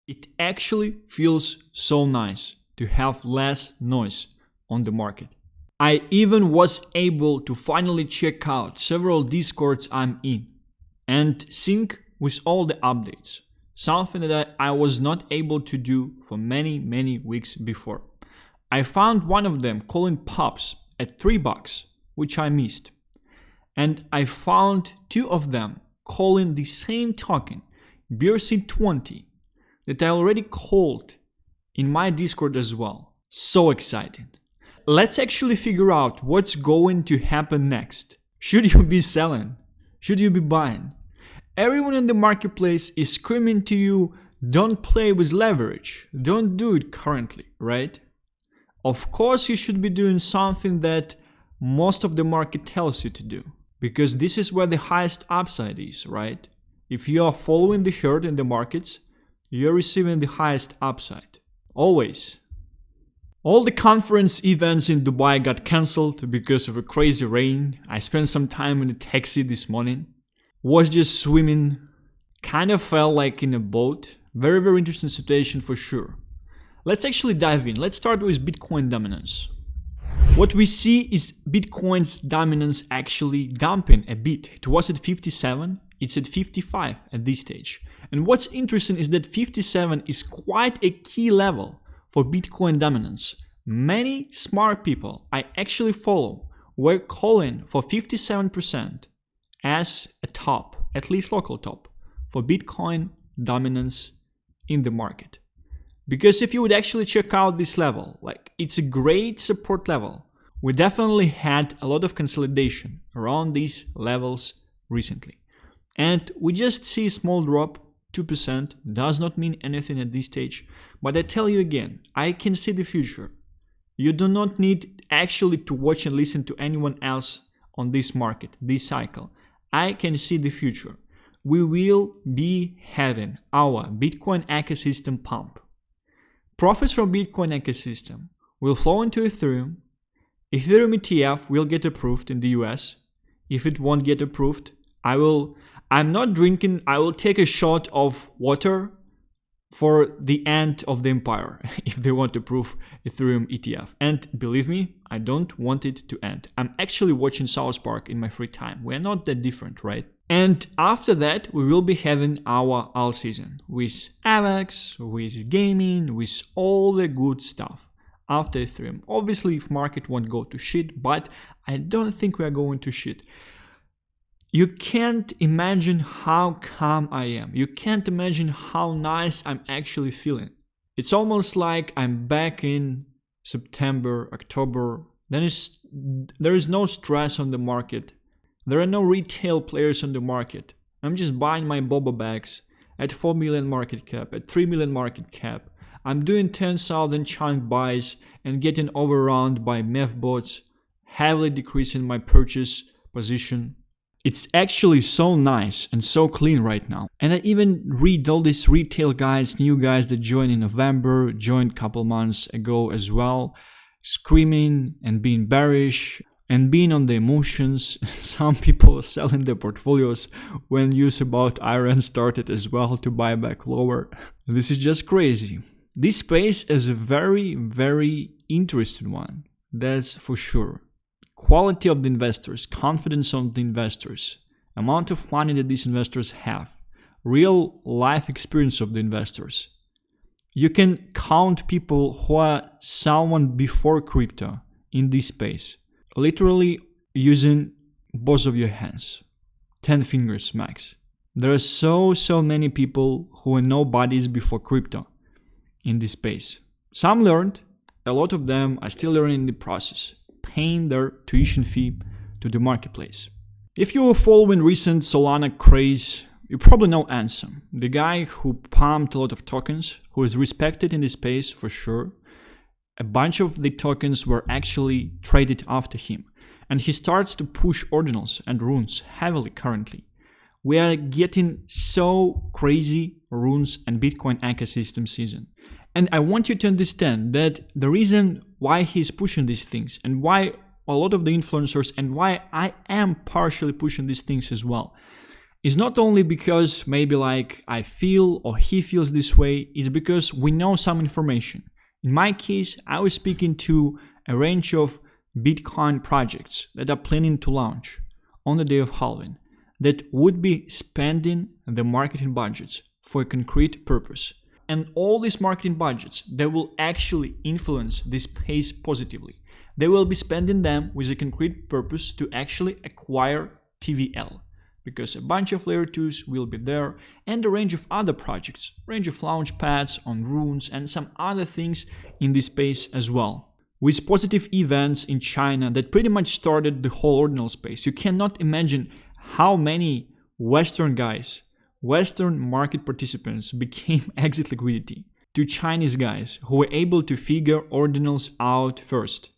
It actually feels so nice to have less noise on the market. I even was able to finally check out several Discords I'm in and sync with all the updates, something that I was not able to do for many weeks before. I found one of them calling pops at $3, which I missed. And I found two of them calling the same token, BRC20, that I already called in my Discord as well. So exciting. Let's actually figure out what's going to happen next. Should you be selling? Should you be buying? Everyone in the marketplace is screaming to you, don't play with leverage. Don't do it currently, right? Of course you should be doing something that most of the market tells you to do, because this is where the highest upside is, right? If you are following the herd in the markets, you're receiving the highest upside. Always. All the conference events in Dubai got cancelled because of a crazy rain. I spent some time in a taxi this morning. Was just swimming. Kind of felt like in a boat. Very interesting situation for sure. Let's actually dive in. Let's start with Bitcoin dominance. What we see is Bitcoin's dominance actually dumping a bit. It was at 57, it's at 55 at this stage. And what's interesting is that 57 is quite a key level for Bitcoin dominance. Many smart people I actually follow were calling for 57% as a top, at least local top, for Bitcoin dominance in the market. Because if you would actually check out this level, like it's a great support level. We definitely had a lot of consolidation around these levels recently. And we just see a small drop, 2%, does not mean anything at this stage. But I tell you again, I can see the future. You do not need actually to watch and listen to anyone else on this market, this cycle. I can see the future. We will be having our Bitcoin ecosystem pump. Profits from Bitcoin ecosystem will flow into Ethereum. Ethereum ETF will get approved in the US. If it won't get approved, I'm not drinking, I will take a shot of water for the end of the empire if they want to approve Ethereum ETF. And believe me, I don't want it to end. I'm actually watching South Park in my free time. We're not that different, right? And after that, we will be having our alt season with AVAX, with gaming, with all the good stuff after Ethereum. Obviously, if market won't go to shit, but I don't think we are going to shit. You can't imagine how calm I am. You can't imagine how nice I'm actually feeling. It's almost like I'm back in September, October. There is no stress on the market. There are no retail players on the market. I'm just buying my bobo bags at 4 million market cap, at 3 million market cap. I'm doing 10,000 chunk buys and getting overrun by MEF bots, heavily decreasing my purchase position. It's actually so nice and so clean right now. And I even read all these retail guys, new guys that joined in November, joined a couple months ago as well, screaming and being bearish and being on the emotions. Some people are selling their portfolios when news about Iran started as well to buy back lower. This is just crazy. This space is a very interesting one, that's for sure. Quality of the investors, confidence of the investors, amount of money that these investors have, real life experience of the investors. You can count people who are someone before crypto in this space, literally using both of your hands, 10 fingers max. There are so many people who are nobodies before crypto in this space. Some learned, a lot of them are still learning in the process, paying their tuition fee to the marketplace. If you were following recent Solana craze, you probably know Ansem, the guy who pumped a lot of tokens, who is respected in this space for sure. A bunch of the tokens were actually traded after him, and he starts to push ordinals and runes heavily currently. We are getting so crazy runes and Bitcoin ecosystem season. And I want you to understand that the reason why he's pushing these things and why a lot of the influencers and why I am partially pushing these things as well It's not only because maybe like I feel or he feels this way, it's because we know some information. In my case, I was speaking to a range of Bitcoin projects that are planning to launch on the day of halving that would be spending the marketing budgets for a concrete purpose. And all these marketing budgets, they will actually influence this space positively. They will be spending them with a concrete purpose to actually acquire TVL, because a bunch of layer 2s will be there and a range of other projects, range of launch pads on runes and some other things in this space as well. With positive events in China that pretty much started the whole ordinal space, you cannot imagine how many Western guys, Western market participants became exit liquidity to Chinese guys who were able to figure ordinals out first.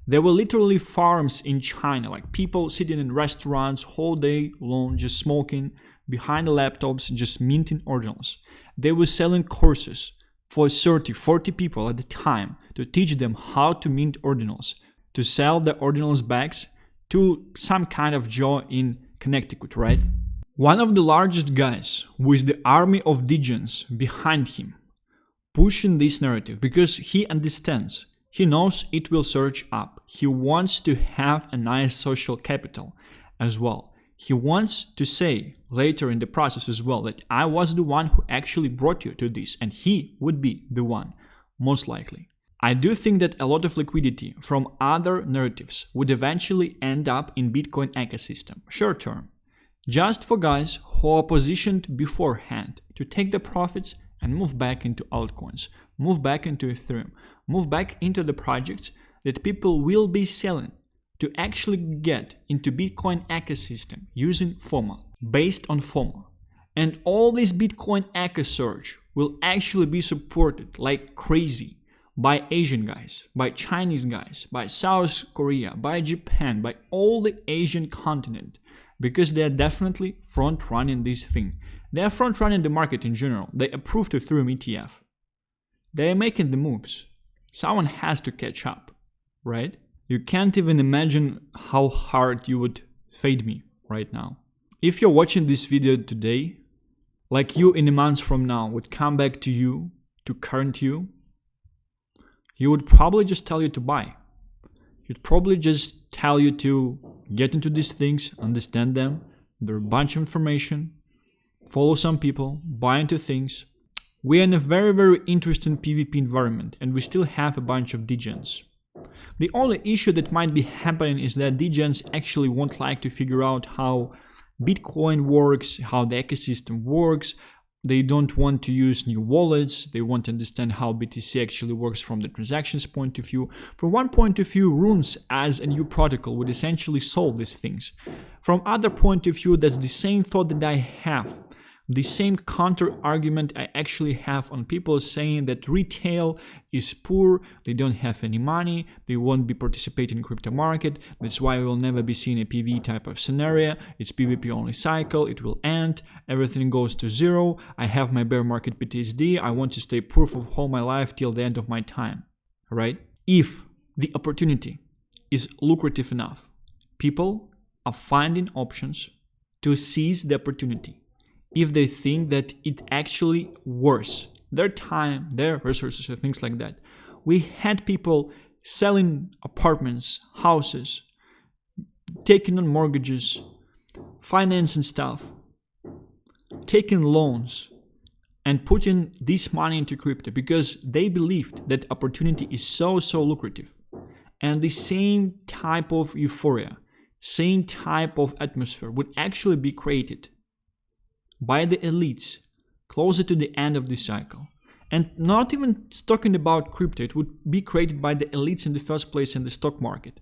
There were literally farms in China, like people sitting in restaurants whole day long, just smoking, behind the laptops, just minting ordinals. They were selling courses for 30, 40 people at the time to teach them how to mint ordinals, to sell the ordinals bags to some kind of Joe in Connecticut, right? One of the largest guys with the army of degens behind him, pushing this narrative because he understands. He knows it will surge up. He wants to have a nice social capital as well. He wants to say later in the process as well that I was the one who actually brought you to this, and he would be the one, most likely. I do think that a lot of liquidity from other narratives would eventually end up in Bitcoin ecosystem, short term, just for guys who are positioned beforehand to take the profits and move back into altcoins, move back into Ethereum, move back into the projects that people will be selling to actually get into Bitcoin ecosystem using FOMO, based on FOMO. And all this Bitcoin eco surge will actually be supported like crazy by Asian guys, by Chinese guys, by South Korea, by Japan, by all the Asian continent, because they are definitely front running this thing. They are front running the market in general. They approved Ethereum ETF. They are making the moves. Someone has to catch up, right? You can't even imagine how hard you would fade me right now. If you're watching this video today, like you in a month from now would come back to you, to current you, he would probably just tell you to buy. He'd probably just tell you to get into these things, understand them. There are a bunch of information, follow some people, buy into things. We are in a very, very interesting PvP environment, and we still have a bunch of degens. The only issue that might be happening is that degens actually won't like to figure out how Bitcoin works, how the ecosystem works. They don't want to use new wallets. They want to understand how BTC actually works from the transactions point of view. From one point of view, runes as a new protocol would essentially solve these things. From other point of view, that's the same thought that I have. The same counter argument I actually have on people saying that retail is poor, they don't have any money, they won't be participating in crypto market, that's why we will never be seeing a PvE type of scenario, it's PvP only cycle, it will end, everything goes to zero, I have my bear market PTSD, I want to stay poor for all my life till the end of my time, right? If the opportunity is lucrative enough, people are finding options to seize the opportunity. If they think that it actually worth their time, their resources, or things like that. We had people selling apartments, houses, taking on mortgages, financing stuff, taking loans, and putting this money into crypto because they believed that opportunity is so lucrative. And the same type of euphoria, same type of atmosphere would actually be created by the elites closer to the end of this cycle. And not even talking about crypto, it would be created by the elites in the first place in the stock market.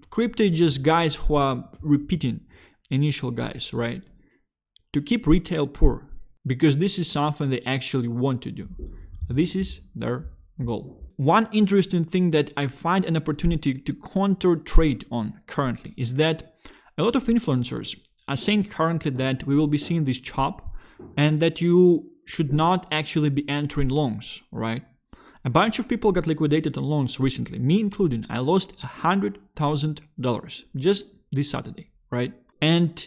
Crypto is just guys who are repeating initial guys, right? To keep retail poor, because this is something they actually want to do. This is their goal. One interesting thing that I find an opportunity to counter trade on currently is that a lot of influencers are saying currently that we will be seeing this chop and that you should not actually be entering longs, right? A bunch of people got liquidated on longs recently, me including. I lost $100,000 just this Saturday, right? And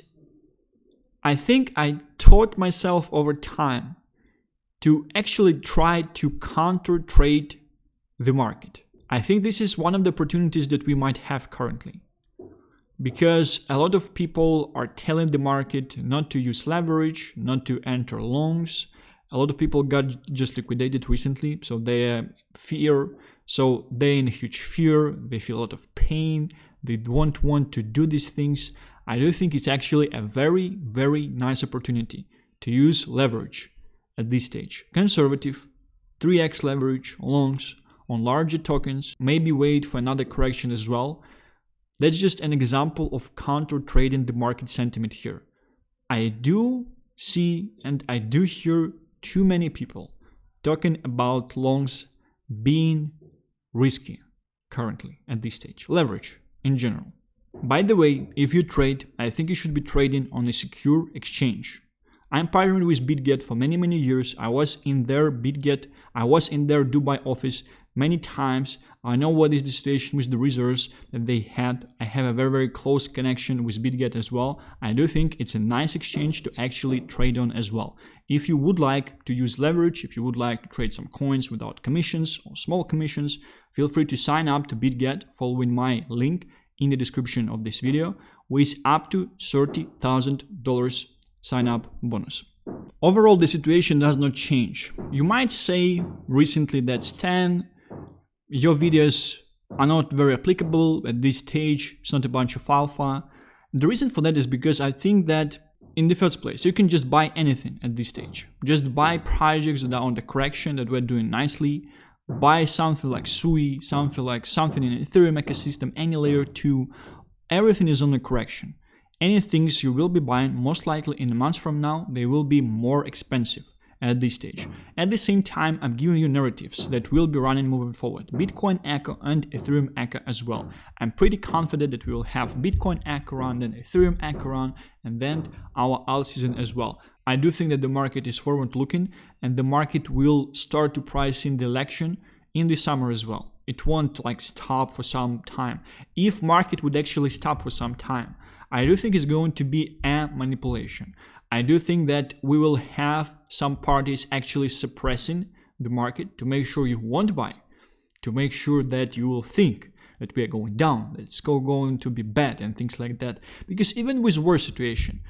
I think I taught myself over time to actually try to counter trade the market. I think this is one of the opportunities that we might have currently, because a lot of people are telling the market not to use leverage, not to enter longs. A lot of people got just liquidated recently, so they fear. So they're in huge fear. They feel a lot of pain. They don't want to do these things. I do think it's actually a very, very nice opportunity to use leverage at this stage. Conservative, 3x leverage, longs on larger tokens, maybe wait for another correction as well. That's just an example of counter trading the market sentiment here. I do see and I do hear too many people talking about longs being risky currently at this stage. Leverage in general. By the way, if you trade, I think you should be trading on a secure exchange. I'm partnering with BitGet for many, many years. I was in their BitGet, I was in their Dubai office many times. I know what is the situation with the reserves that they had. I have a very, very close connection with BitGet as well. I do think it's a nice exchange to actually trade on as well. If you would like to use leverage, if you would like to trade some coins without commissions or small commissions, feel free to sign up to BitGet following my link in the description of this video with up to $30,000 sign up bonus. Overall, the situation does not change. You might say recently that Stan, your videos are not very applicable at this stage, it's not a bunch of alpha. The reason for that is because I think that in the first place, you can just buy anything at this stage. Just buy projects that are on the correction that we're doing nicely. Buy something like Sui, something in Ethereum ecosystem, any layer 2. Everything is on the correction. Any things you will be buying, most likely in a month from now, they will be more expensive at this stage. At the same time, I'm giving you narratives that will be running moving forward. Bitcoin Echo and Ethereum Echo as well. I'm pretty confident that we will have Bitcoin Echo run, then Ethereum Echo run, and then our alt season as well. I do think that the market is forward looking and the market will start to price in the election in the summer as well. It won't stop for some time. If market would actually stop for some time, I do think it's going to be a manipulation. I do think that we will have some parties actually suppressing the market to make sure you won't buy, to make sure that you will think that we are going down, that it's going to be bad and things like that. Because even with war situation,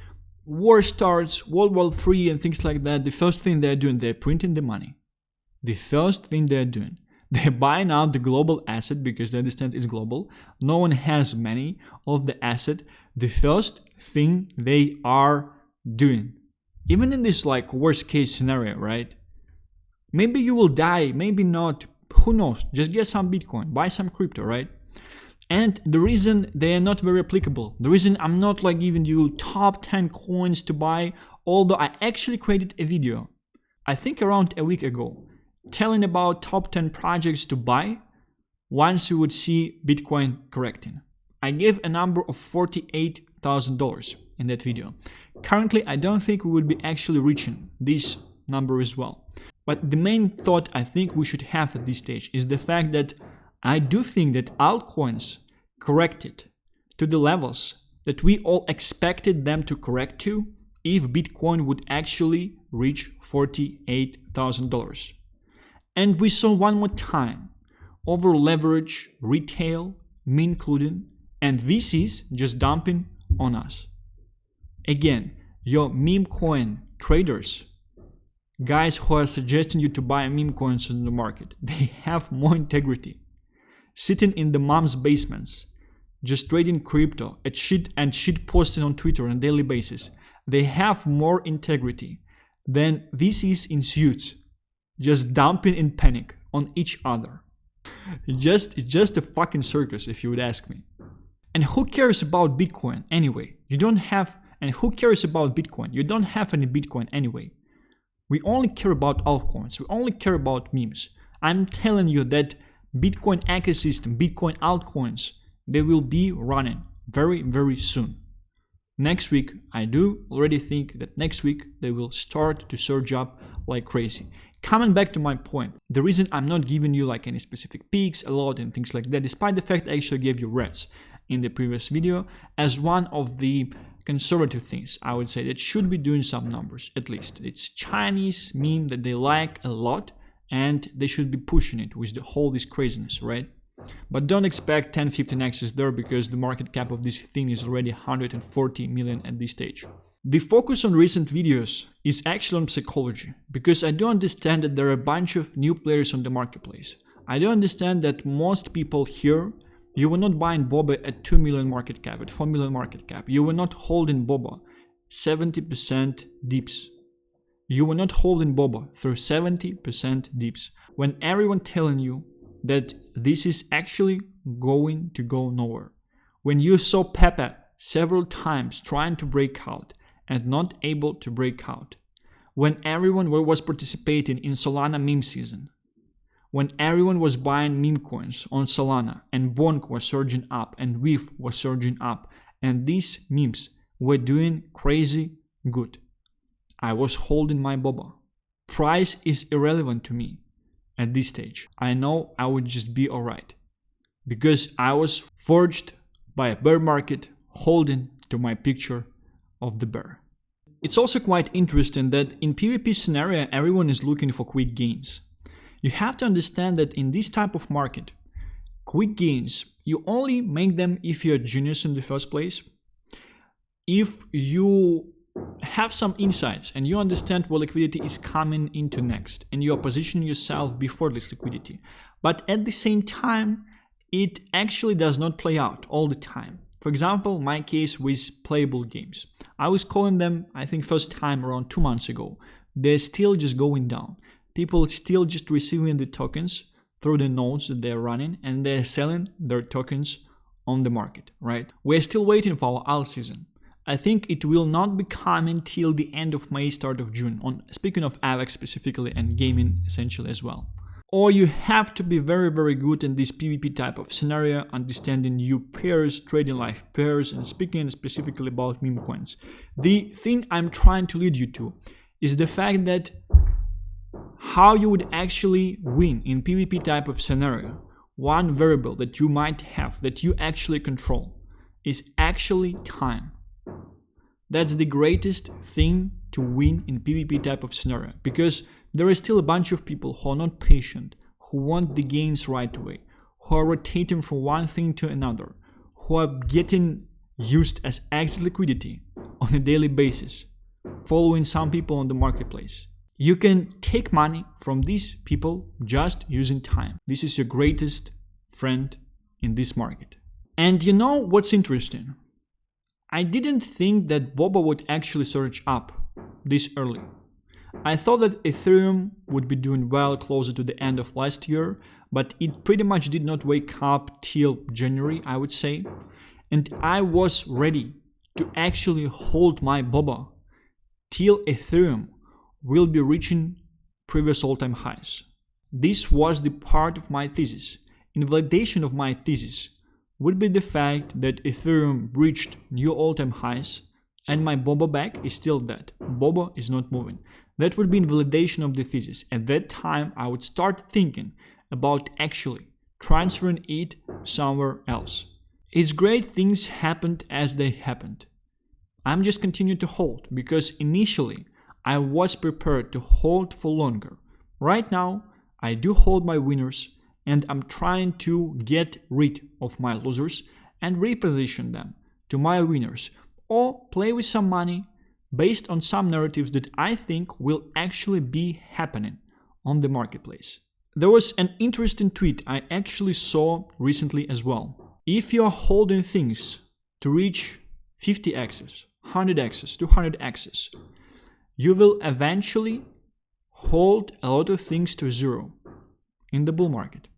war starts, World War III and things like that, the first thing they're doing, they're printing the money. The first thing they're doing, they're buying out the global asset because they understand it's global. No one has many of the asset. The first thing they are doing, even in this worst case scenario, right? Maybe you will die, maybe not, who knows? Just get some Bitcoin, buy some crypto, right? And the reason they are not very applicable, the reason I'm not giving you top 10 coins to buy, although I actually created a video, I think around a week ago, telling about top 10 projects to buy once you would see Bitcoin correcting. I gave a number of $48,000 in that video. Currently, I don't think we will be actually reaching this number as well. But the main thought I think we should have at this stage is the fact that I do think that altcoins corrected to the levels that we all expected them to correct to if Bitcoin would actually reach $48,000. And we saw one more time over leverage, retail, me including, and VCs just dumping on us. Again, your Memecoin traders, guys who are suggesting you to buy Memecoins in the market, they have more integrity. Sitting in the mom's basements, just trading crypto and shit posting on Twitter on a daily basis, they have more integrity than VCs in suits, just dumping in panic on each other. It's just a fucking circus, if you would ask me. And who cares about Bitcoin anyway? And who cares about Bitcoin? You don't have any Bitcoin anyway. We only care about altcoins. We only care about memes. I'm telling you that Bitcoin ecosystem, Bitcoin altcoins, they will be running very, very soon. Next week, I do already think that next week they will start to surge up like crazy. Coming back to my point, the reason I'm not giving you any specific peaks, a lot and things like that, despite the fact I actually gave you reds in the previous video, as one of the conservative things, I would say, that should be doing some numbers at least. It's Chinese meme that they like a lot, and they should be pushing it with this craziness, right? But don't expect 10-15x's there, because the market cap of this thing is already 140 million at this stage. The focus on recent videos is actually on psychology, because I do understand that there are a bunch of new players on the marketplace. I do understand that most people here, you were not buying Bobba at 2 million market cap, at 4 million market cap. You were not holding Bobba 70% dips. You were not holding Bobba through 70% dips, when everyone telling you that this is actually going to go nowhere. When you saw Pepe several times trying to break out and not able to break out. When everyone was participating in Solana meme season. When everyone was buying meme coins on Solana and Bonk was surging up and WIF was surging up, and these memes were doing crazy good. I was holding my Bobba. Price is irrelevant to me at this stage. I know I would just be alright, because I was forged by a bear market holding to my picture of the bear. It's also quite interesting that in PvP scenario, everyone is looking for quick gains. You have to understand that in this type of market, quick gains, you only make them if you're a genius in the first place. If you have some insights and you understand what liquidity is coming into next, and you are positioning yourself before this liquidity. But at the same time, it actually does not play out all the time. For example, my case with playable games. I was calling them, I think, first time around 2 months ago. They're still just going down. People still just receiving the tokens through the nodes that they're running, and they're selling their tokens on the market, right? We're still waiting for our alt season. I think it will not be coming till the end of May, start of June, speaking of AVAX specifically and gaming essentially as well. Or you have to be very, very good in this PvP type of scenario, understanding new pairs, trading live pairs, and speaking specifically about meme coins. The thing I'm trying to lead you to is the fact that how you would actually win in PvP type of scenario, one variable that you might have, that you actually control, is actually time. That's the greatest thing to win in PvP type of scenario, because there is still a bunch of people who are not patient, who want the gains right away, who are rotating from one thing to another, who are getting used as exit liquidity on a daily basis, following some people on the marketplace. You can take money from these people just using time. This is your greatest friend in this market. And you know what's interesting? I didn't think that Bobba would actually surge up this early. I thought that Ethereum would be doing well closer to the end of last year, but it pretty much did not wake up till January, I would say. And I was ready to actually hold my Bobba till Ethereum will be reaching previous all-time highs. This was the part of my thesis. In validation of my thesis would be the fact that Ethereum reached new all-time highs and my Bobba back is still dead. Bobba is not moving. That would be in validation of the thesis. At that time, I would start thinking about actually transferring it somewhere else. It's great things happened as they happened. I'm just continuing to hold because initially I was prepared to hold for longer. Right now, I do hold my winners and I'm trying to get rid of my losers and reposition them to my winners or play with some money based on some narratives that I think will actually be happening on the marketplace. There was an interesting tweet I actually saw recently as well. If you are holding things to reach 50x's, 100x's, 200x's, you will eventually hold a lot of things to zero in the bull market.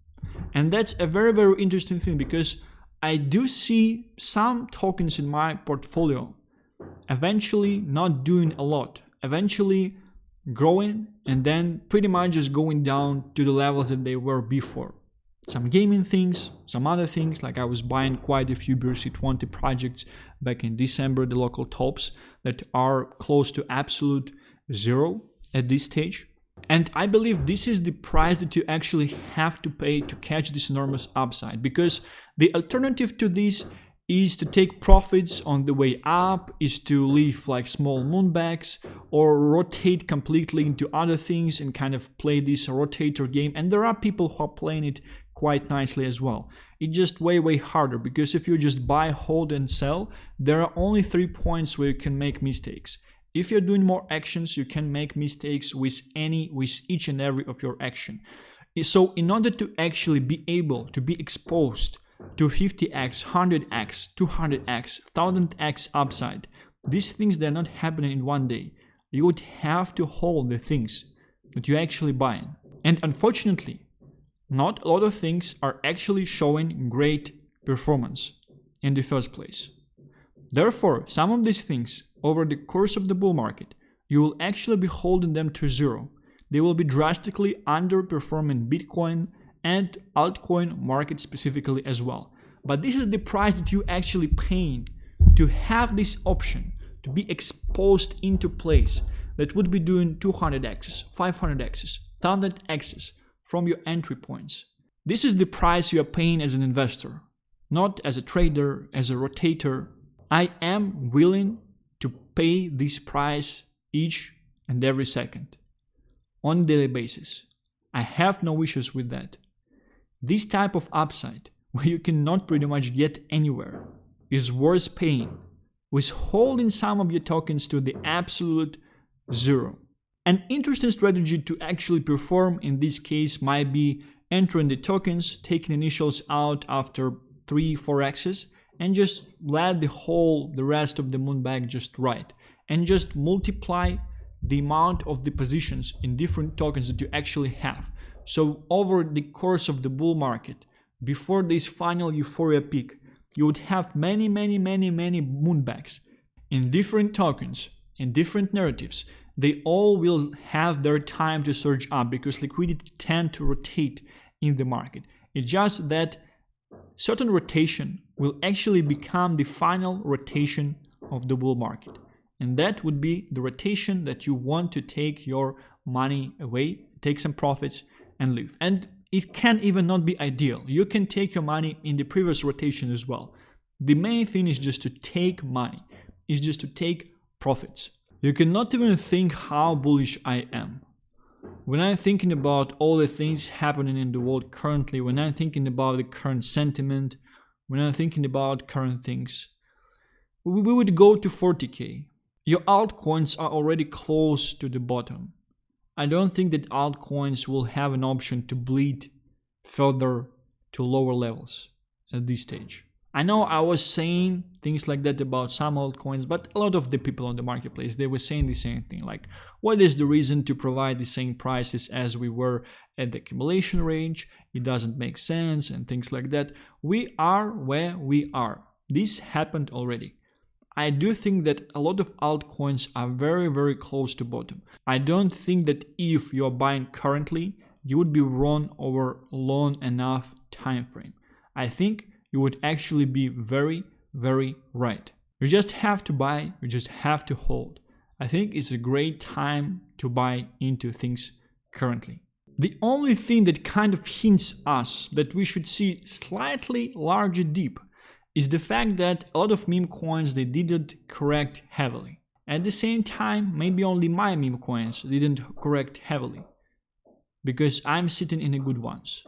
And that's a very, very interesting thing because I do see some tokens in my portfolio eventually not doing a lot, eventually growing and then pretty much just going down to the levels that they were before. Some gaming things, some other things, like I was buying quite a few BRC20 projects back in December, the local tops that are close to absolute zero at this stage. And I believe this is the price that you actually have to pay to catch this enormous upside, because the alternative to this is to take profits on the way up, is to leave like small moonbacks or rotate completely into other things and kind of play this rotator game. And there are people who are playing it quite nicely as well. It's just way harder, because if you just buy, hold and sell, there are only 3 points where you can make mistakes. If you're doing more actions, you can make mistakes with each and every of your action. So in order to actually be able to be exposed to 50x, 100x, 200x, 1000x upside, these things, they're not happening in one day. You would have to hold the things that you're actually buying. And unfortunately, not a lot of things are actually showing great performance in the first place. Therefore, some of these things, over the course of the bull market, you will actually be holding them to zero. They will be drastically underperforming Bitcoin and altcoin market specifically as well. But this is the price that you actually paying to have this option, to be exposed into place that would be doing 200x's, 500x's, 1000x's from your entry points. This is the price you are paying as an investor, not as a trader, as a rotator. I am willing to pay this price each and every second on a daily basis. I have no issues with that. This type of upside, where you cannot pretty much get anywhere, is worth paying with holding some of your tokens to the absolute zero. An interesting strategy to actually perform in this case might be entering the tokens, taking initials out after 3-4x's, and just let the rest of the moonbag just ride, and just multiply the amount of the positions in different tokens that you actually have. So over the course of the bull market, before this final euphoria peak, you would have many moonbags in different tokens, in different narratives. They all will have their time to surge up because liquidity tend to rotate in the market. It's just that certain rotation will actually become the final rotation of the bull market. And that would be the rotation that you want to take your money away, take some profits and leave. And it can even not be ideal. You can take your money in the previous rotation as well. The main thing is just to take money, is just to take profits. You cannot even think how bullish I am. When I'm thinking about all the things happening in the world currently, when I'm thinking about the current sentiment, when I'm thinking about current things, we would go to 40k. Your altcoins are already close to the bottom. I don't think that altcoins will have an option to bleed further to lower levels at this stage. I know I was saying things like that about some altcoins, but a lot of the people on the marketplace, they were saying the same thing, like, what is the reason to provide the same prices as we were at the accumulation range? It doesn't make sense and things like that. We are where we are. This happened already. I do think that a lot of altcoins are very close to bottom. I don't think that if you're buying currently, you would be wrong over long enough time frame. I think you would actually be very right. You just have to buy, you just have to hold. I think it's a great time to buy into things currently. The only thing that kind of hints us that we should see slightly larger dip is the fact that a lot of meme coins, they didn't correct heavily. At the same time, maybe only my meme coins didn't correct heavily, because I'm sitting in the good ones.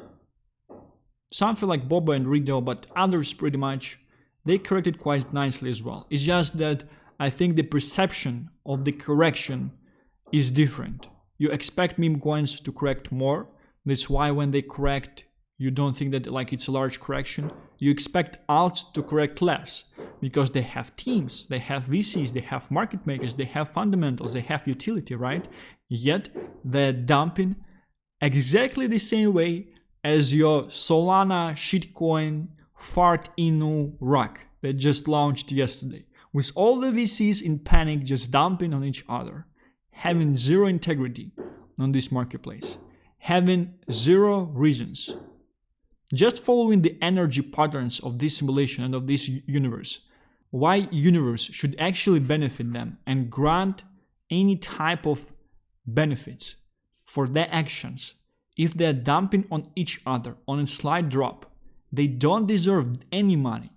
Something like Bobba and Ethereum, but others pretty much, they corrected quite nicely as well. It's just that I think the perception of the correction is different. You expect meme coins to correct more. That's why when they correct, you don't think that like it's a large correction. You expect alts to correct less because they have teams, they have VCs, they have market makers, they have fundamentals, they have utility, right? Yet they're dumping exactly the same way as your Solana shitcoin fart inu rack that just launched yesterday, with all the VCs in panic just dumping on each other, having zero integrity on this marketplace, having zero reasons, just following the energy patterns of this simulation and of this universe. Why universe should actually benefit them and grant any type of benefits for their actions. If they're dumping on each other on a slight drop, they don't deserve any money.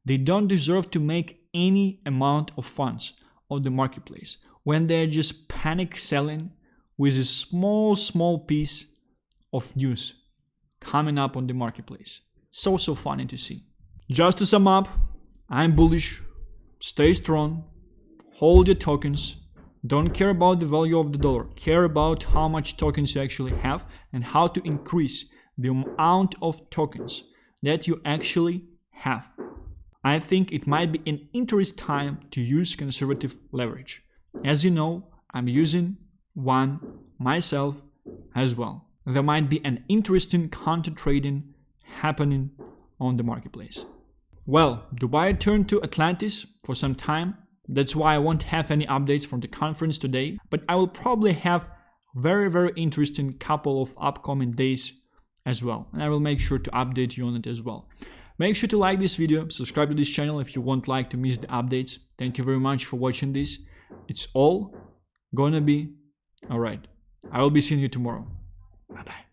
They don't deserve to make any amount of funds on the marketplace when they're just panic selling with a small piece of news coming up on the marketplace. So funny to see. Just to sum up, I'm bullish. Stay strong. Hold your tokens. Don't care about the value of the dollar. Care about how much tokens you actually have and how to increase the amount of tokens that you actually have. I think it might be an interesting time to use conservative leverage. As you know, I'm using one myself as well. There might be an interesting counter trading happening on the marketplace. Well, Dubai turned to Atlantis for some time. That's why I won't have any updates from the conference today, but I will probably have very interesting couple of upcoming days as well, and I will make sure to update you on it as well. Make sure to like this video, subscribe to this channel if you won't like to miss the updates. Thank you very much for watching this. It's all gonna be alright. I will be seeing you tomorrow. Bye bye.